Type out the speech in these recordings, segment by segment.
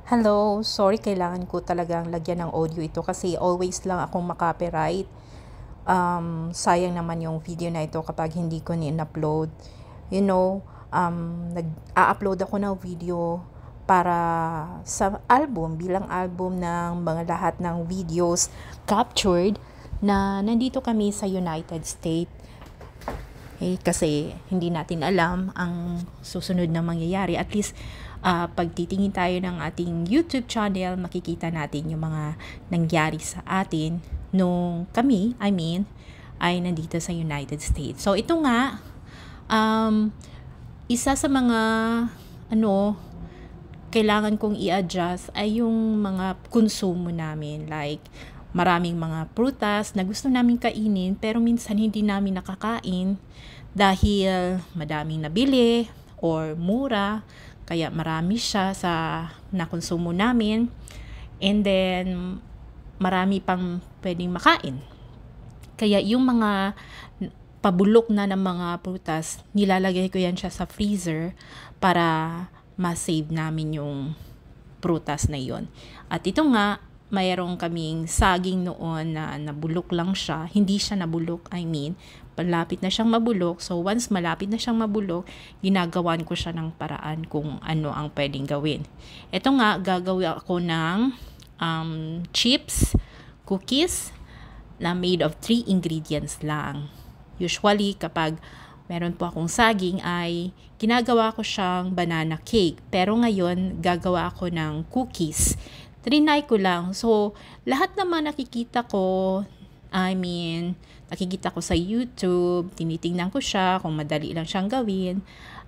Hello, sorry kailangan ko talagang lagyan ng audio ito kasi always lang akong makopyright. Sayang naman yung video na ito kapag hindi ko ni-upload. Nag-a-upload ako ng video para sa album, bilang album ng mga lahat ng videos captured na nandito kami sa United States. Kasi hindi natin alam ang susunod na mangyayari. At least, pag titingin tayo ng ating YouTube channel, makikita natin yung mga nangyari sa atin nung kami, ay nandito sa United States. So, ito nga, isa sa mga, kailangan kong i-adjust ay yung mga konsumo namin. Like, maraming mga prutas na gusto namin kainin pero minsan hindi namin nakakain dahil madaming nabili or mura, kaya marami siya sa nakonsumo namin, and then marami pang pwedeng makain. Kaya yung mga pabulok na ng mga prutas, nilalagay ko yan siya sa freezer para ma-save namin yung prutas na yon. At ito nga, mayroong kaming saging noon na nabulok lang siya. Hindi siya nabulok, malapit na siyang mabulok. So, once malapit na siyang mabulok, ginagawan ko siya ng paraan kung ano ang pwedeng gawin. Ito nga, gagawin ako ng chips, cookies, na made of 3 ingredients lang. Usually, kapag meron po akong saging, ay ginagawa ko siyang banana cake. Pero ngayon, gagawa ako ng cookies. Trinay ko lang. So, lahat naman nakikita ko sa YouTube, tinitingnan ko siya kung madali lang siyang gawin.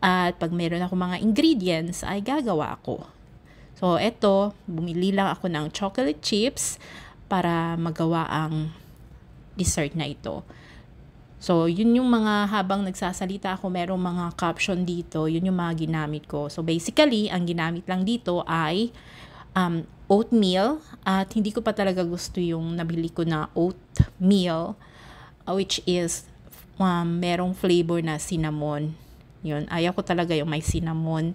At pag meron ako mga ingredients, ay gagawa ako. So, eto, bumili lang ako ng chocolate chips para magawa ang dessert na ito. So, yun yung mga habang nagsasalita ako, merong mga caption dito, yun yung mga ginamit ko. So, basically, ang ginamit lang dito ay oatmeal, at hindi ko pa talaga gusto yung nabili ko na oatmeal, which is merong flavor na cinnamon. Yun, ayaw ko talaga yung may cinnamon.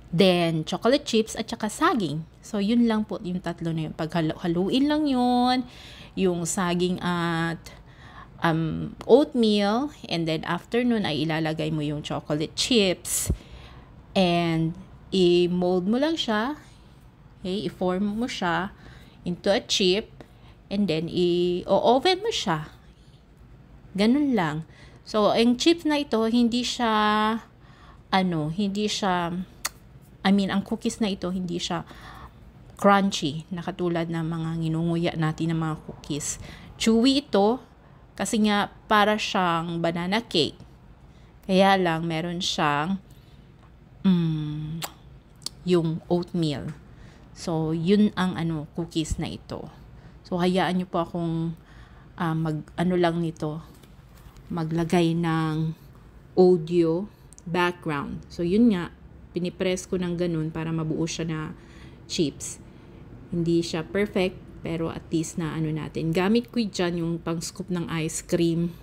Then, chocolate chips at saka saging. So, yun lang po yung tatlo na yun. Pag haluin lang yun, yung saging at oatmeal, and then after nun ay ilalagay mo yung chocolate chips, and i-mold mo lang siya. Okay, i-form mo siya into a chip, and then i-oven mo siya. Ganun lang. So, ang chips na ito, ang cookies na ito, hindi siya crunchy, na katulad ng mga nginunguya natin ng mga cookies. Chewy ito, kasi nga, para siyang banana cake. Kaya lang, meron siyang yung oatmeal. So, yun ang cookies na ito. So, hayaan nyo po akong maglagay ng audio background. So, yun nga, pinipress ko ng ganun para mabuo siya na chips. Hindi siya perfect, pero at least na natin. Gamit ko dyan yung pang-scoop ng ice cream.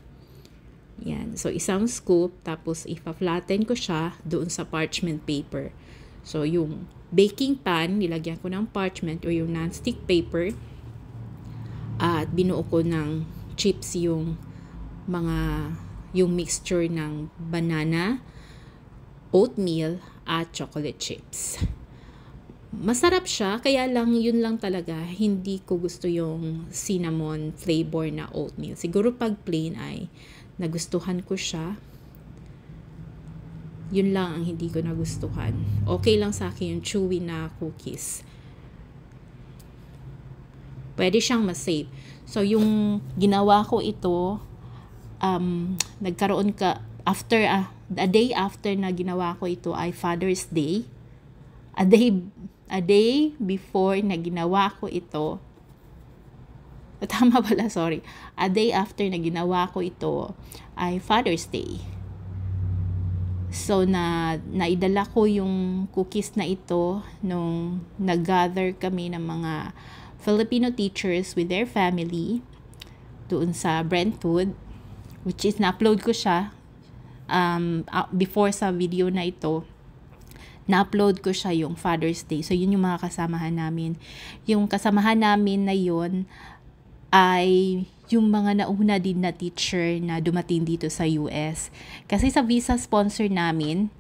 Yan. So, isang scoop, tapos ipa-flatten ko siya doon sa parchment paper. So, yung baking pan, nilagyan ko ng parchment o yung non-stick paper, at binuo ko ng chips yung mixture ng banana, oatmeal, at chocolate chips. Masarap siya, kaya lang yun lang talaga, hindi ko gusto yung cinnamon flavor na oatmeal. Siguro pag plain ay nagustuhan ko siya. Yun lang ang hindi ko nagustuhan. Okay lang sa akin yung chewy na cookies. Pwede siyang ma-save. So, yung ginawa ko ito, nagkaroon ka, a day after na ginawa ko ito ay Father's Day. A day before na ginawa ko ito, a day after na ginawa ko ito ay Father's Day. So, naidala ko yung cookies na ito nung nag-gather kami ng mga Filipino teachers with their family doon sa Brentwood, which is na-upload ko siya before sa video na ito. na-upload ko siya yung Father's Day. So, yun yung mga kasamahan namin. Yung kasamahan namin na yun ay yung mga nauna din na teacher na dumating dito sa US. Kasi sa visa sponsor namin,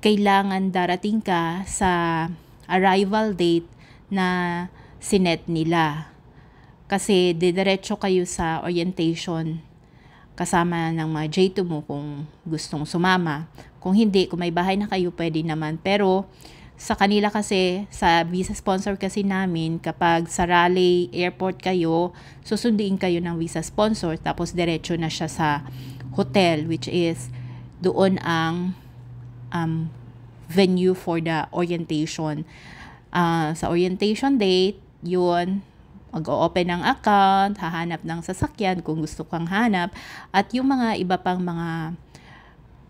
kailangan darating ka sa arrival date na sinet nila. Kasi didiretso kayo sa orientation kasama ng mga J2 mo kung gustong sumama. Kung hindi, kung may bahay na kayo, pwede naman. Pero sa kanila kasi, sa visa sponsor kasi namin, kapag sa Raleigh Airport kayo, susunduin kayo ng visa sponsor, tapos diretso na siya sa hotel, which is doon ang venue for the orientation. Sa orientation date, yun, mag-o-open ng account, hahanap ng sasakyan kung gusto kang hanap, at yung mga iba pang mga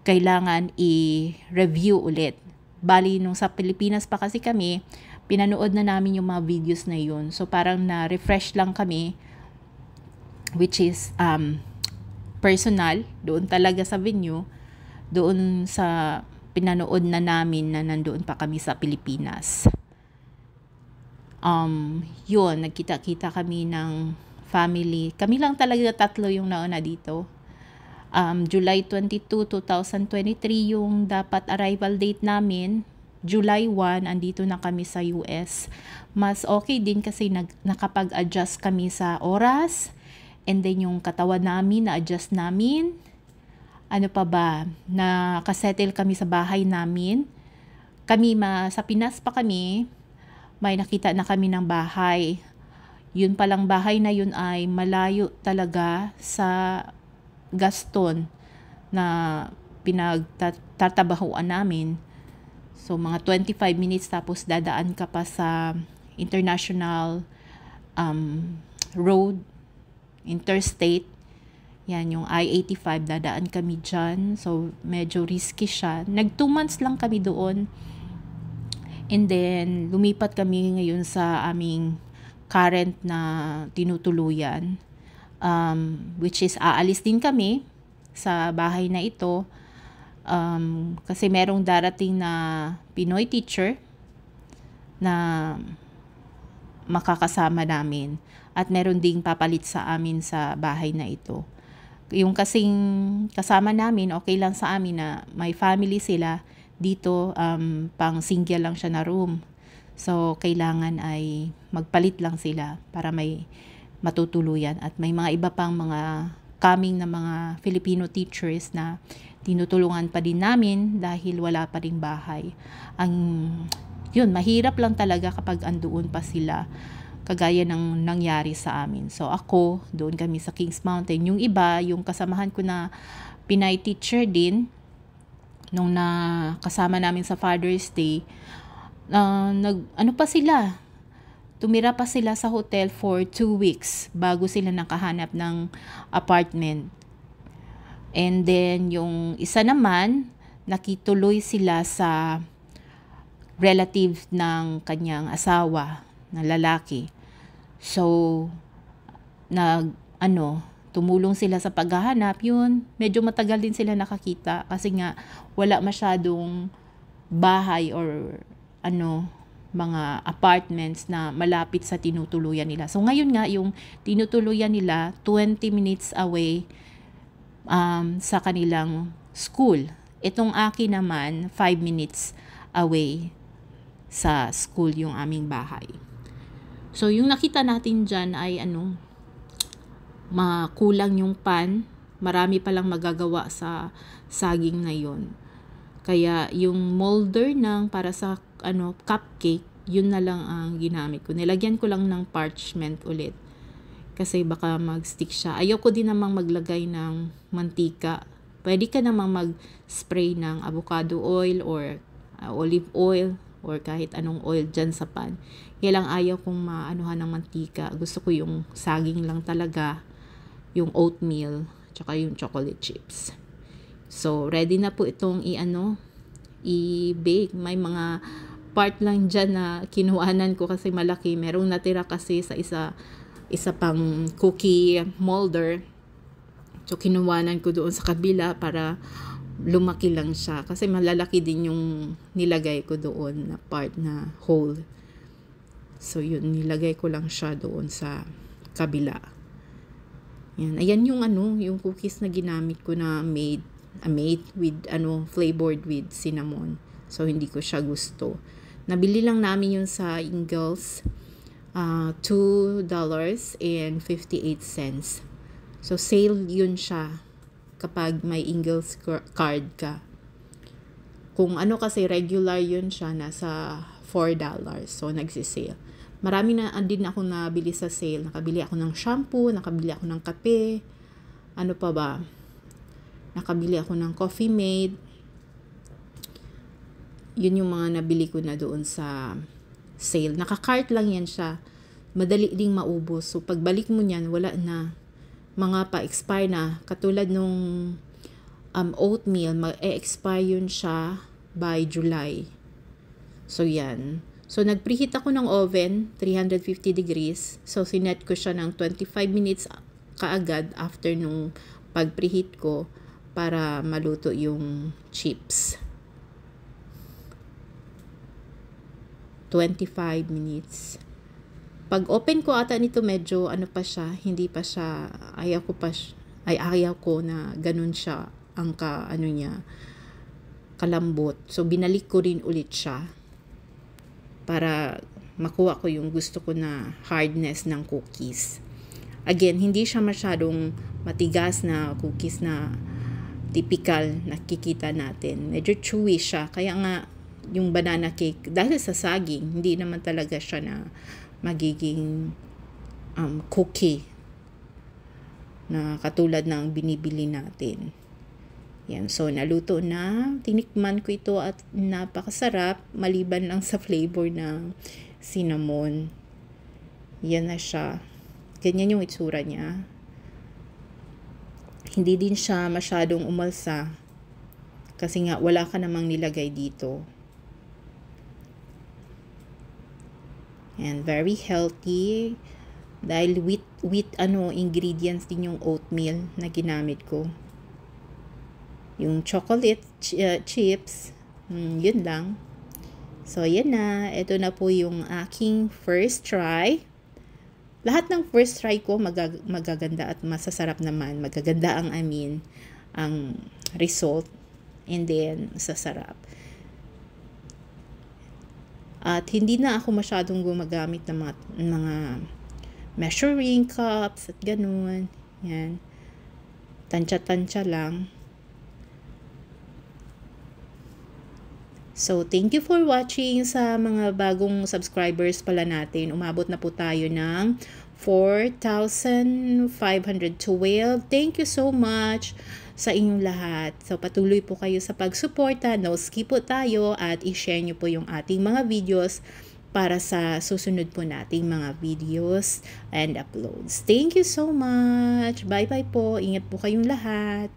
kailangan i-review ulit. Bali, nung sa Pilipinas pa kasi kami, pinanood na namin yung mga videos na yun. So, parang na-refresh lang kami, which is personal, doon talaga sa venue, doon sa pinanood na namin na nandoon pa kami sa Pilipinas. Yun, nagkita-kita kami ng family. Kami lang talaga tatlo yung nauna dito. July 22, 2023 yung dapat arrival date namin. July 1, andito na kami sa US. Mas okay din kasi nakapag-adjust kami sa oras. And then yung katawan namin, na-adjust namin. Ano pa ba? Nakasettle kami sa bahay namin. Sa Pinas pa kami, may nakita na kami ng bahay. Yun palang bahay na yun ay malayo talaga sa Gaston na pinagtatabahuan namin. So, mga 25 minutes tapos dadaan ka pa sa international road, interstate. Yan, yung I-85, dadaan kami dyan. So, medyo risky siya. 2 months lang kami doon. And then, lumipat kami ngayon sa aming current na tinutuluyan. Which is, aalis din kami sa bahay na ito. Kasi merong darating na Pinoy teacher na makakasama namin. At meron ding papalit sa amin sa bahay na ito. Yung kasing kasama namin, okay lang sa amin na may family sila. Dito, pang single lang siya na room. So, kailangan ay magpalit lang sila para may matutuluyan. At may mga iba pang mga coming na mga Filipino teachers na tinutulungan pa din namin dahil wala pa ring bahay. Yun, mahirap lang talaga kapag andoon pa sila. Kagaya ng nangyari sa amin. So, ako, doon kami sa Kings Mountain. Yung iba, yung kasamahan ko na Pinay teacher din, nung kasama namin sa Father's Day, tumira pa sila sa hotel for 2 weeks bago sila nakahanap ng apartment. And then, yung isa naman, nakituloy sila sa relative ng kanyang asawa na lalaki. So, tumulong sila sa paghahanap. Yun, medyo matagal din sila nakakita kasi nga wala masyadong bahay or mga apartments na malapit sa tinutuluyan nila. So ngayon nga yung tinutuluyan nila 20 minutes away sa kanilang school. Itong akin naman 5 minutes away sa school yung aming bahay. So yung nakita natin dyan ay makulang yung pan. Marami palang magagawa sa saging na yun. Kaya yung molder para sa cupcake, yun na lang ang ginamit ko. Nilagyan ko lang ng parchment ulit. Kasi baka mag-stick siya. Ayoko din namang maglagay ng mantika. Pwede ka namang mag-spray ng avocado oil or olive oil or kahit anong oil dyan sa pan. Kaya lang ayaw kong maanuhan ng mantika. Gusto ko yung saging lang talaga, yung oatmeal, tsaka yung chocolate chips. So, ready na po itong i-bake. May mga part lang dyan na kinuhanan ko kasi malaki. Merong natira kasi sa isa pang cookie molder. So, kinuhanan ko doon sa kabila para lumaki lang siya. Kasi malalaki din yung nilagay ko doon na part na hole. So, yun, nilagay ko lang siya doon sa kabila. Yan. Ayan yung yung cookies na ginamit ko na made with flavored with cinnamon. So, hindi ko siya gusto. Nabili lang namin yun sa Ingles. $2.58. So, sale yun siya kapag may Ingles card ka. Kung kasi regular yun siya, nasa $4. So, nagsisale. Marami na din ako nabili sa sale. Nakabili ako ng shampoo, nakabili ako ng kape. Ano pa ba? Nakabili ako ng Coffee Mate. Yun yung mga nabili ko na doon sa sale. Naka-cart lang yan siya. Madali ding maubos. So, pagbalik mo niyan, wala na. Mga pa-expire na. Katulad nung oatmeal, mag-expire yun siya by July. So, yan. So, nag-preheat ako ng oven, 350 degrees. So, sinet ko siya ng 25 minutes kaagad after nung pag-preheat ko para maluto yung chips. 25 minutes. Pag open ko ata nito medyo pa siya, hindi pa siya, ayaw ko na ganun siya ang niya, kalambot. So, binalik ko rin ulit siya para makuha ko yung gusto ko na hardness ng cookies. Again, hindi siya masyadong matigas na cookies na typical nakikita natin. Medyo chewy siya. Kaya nga, yung banana cake, dahil sa saging, hindi naman talaga siya na magiging cookie na katulad ng binibili natin. Yan. So, naluto na. Tinikman ko ito at napakasarap. Maliban lang sa flavor ng cinnamon. Yan na siya. Ganyan yung itsura niya. Hindi din siya masyadong umalsa. Kasi nga, wala ka namang nilagay dito. And very healthy. Dahil with ingredients din yung oatmeal na ginamit ko. Yung chocolate chips, yun lang. So, yan na. Ito na po yung aking first try. Lahat ng first try ko magaganda at masasarap naman. Magaganda ang result. And then, sasarap. At hindi na ako masyadong gumagamit ng mga measuring cups at ganun. Yan. Tansya-tansya lang. So, thank you for watching. Sa mga bagong subscribers pala natin, umabot na po tayo ng 4,512. Thank you so much sa inyong lahat. So, patuloy po kayo sa pagsuporta. No skip po tayo at i-share nyo po yung ating mga videos para sa susunod po nating mga videos and uploads. Thank you so much. Bye-bye po. Ingat po kayong lahat.